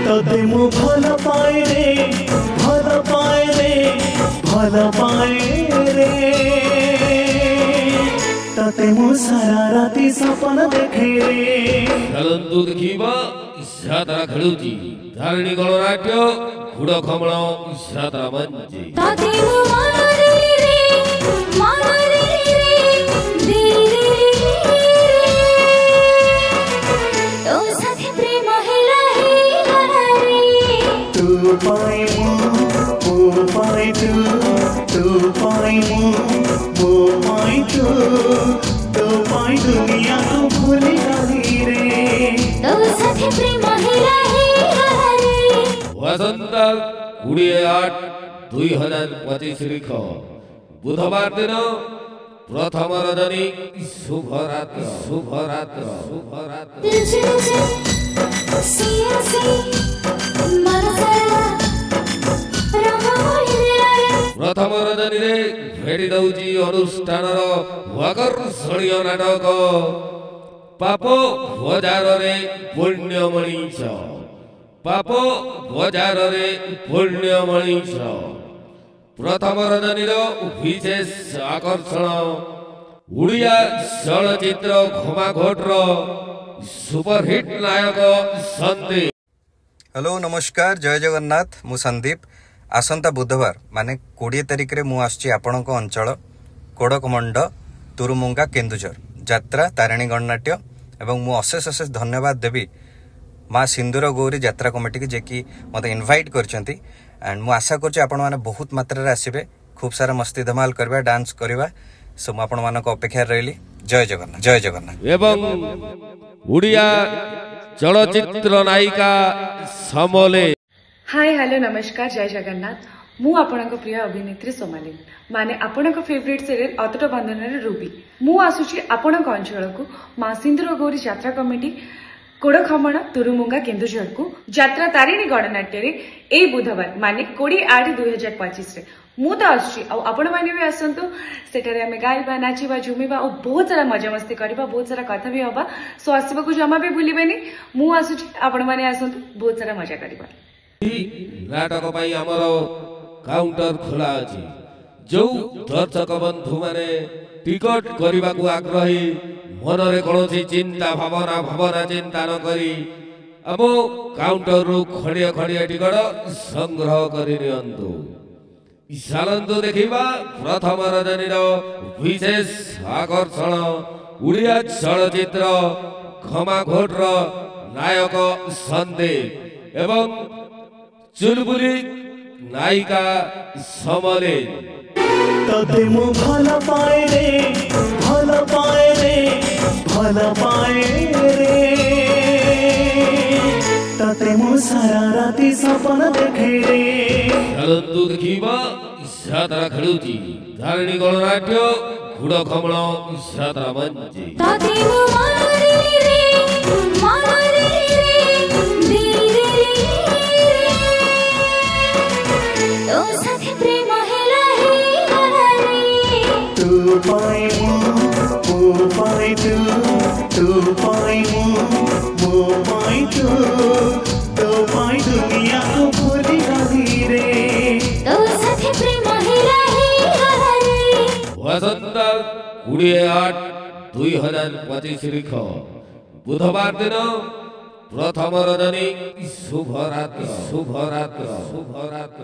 तते मु भल पाए रे भल पाए रे भल पाए रे तते मु सारा राती सपन देखे रे खेलंतु देखिबा यात्रा खेलुची धारणी गणनाट्य घुड़ खमण यात्रा मंचे तते मु मारे रे तो साथे प्रेम हेला तू पाई मु पाई तू पाई मु पाई तू पाई दुनिया को भूली गई रे तो साथे प्रेम हेला वसंत 28/2025 तारीख बुधवार दिन प्रथम रजनी शुभरात्र शुभरात्र शुभरात्र प्रथम रजनी रे भेटी दउची अनुष्ठान आकर्षणीय नाटक पाप बजार रे पुण्य मणिष पाप बजार रे पुण्य मणिष प्रथम रजनी विशेष आकर्षण उड़िया चलचित्र घमाघोटर सुपरहिट नायक संदीप। हेलो नमस्कार जय जगन्नाथ मु संदीप आसंता बुधवार माने 20 तारिख रे मु आछि आपणक अंचल कोड़कमंड तुरुमुंगा केन्दुझर यात्रा तारिणी गणनाट्य एवं मु अशेष अशेष धन्यवाद देवी माँ सिंदूर गौरी यात्रा कमिटी की जेकि मत इनवाइट करछंती एंड मु आशा करछि आपण माने बहुत मात्रा रे आसीबे खूब सारा मस्ती धमाल करबा डांस करबा सो मु आपण मानक अपेक्षा रहिली जय जगन्नाथ जय जगन्नाथ। एवं उड़िया चलचित्र नायिका समले हाय हेलो नमस्कार जय जगन्नाथ मु आपणक प्रिय अभिनेत्री सोमाली माने आपणक फेवरेट सीरियल अतट बंधन रे रूबी मु आसुची आपणक अंचल को माँ सिंदूर गौरी यात्रा कमिटी कोड़खमण तुरुमुंगा केन्दुझर को यात्रा तारिणी गणनाट्य रे ए बुधवार माने 20/8/2025 रे मु तो आछि आ आपण माने भी आसंतु सेठारे हमें गाइबा नाचिबा झुमिबा और बहुत सारा मजा मस्ती करबा बहुत सारा कथा भी हबा सो आसीबा को जमा भी भूलिबेनी मु आसुछि आपण माने आसंतु बहुत सारा मजा करबा। नाटक पाई हमर काउंटर खोला अछि जो दर्शक बंधु माने टिकट करबा को आग्रही मनरे कोनोसी चिंता भावना चिंता न करी अब काउंटर रु खड़िया खड़िया टिकट संग्रह करि नियंतु चालंतु देखिबा प्रथम रजनीर विशेष आकर्षण उड़िया चलचित्र घमाघोटर नायक संदीप एवं चुलबुली नायिका समले तते मु भल पाए रे भल पाए रे भल पाए रे तते मु सारा राती सपन देखे रे खेलंतु देखिबा यात्रा खेलुची धारणी गणनाट्य घुड़ खमण यात्रा मंचे तते मु मारे रे तो साथे प्रेम हेला तू पाई मु पाई तू पाई मु पाई तू पाई दुनिया को भूली गई रे तो साथे प्रेम हेला वसंत 28/2025 तारीख बुधवार दिन प्रथम रजनी शुभरात्र शुभरात्र शुभरात्र।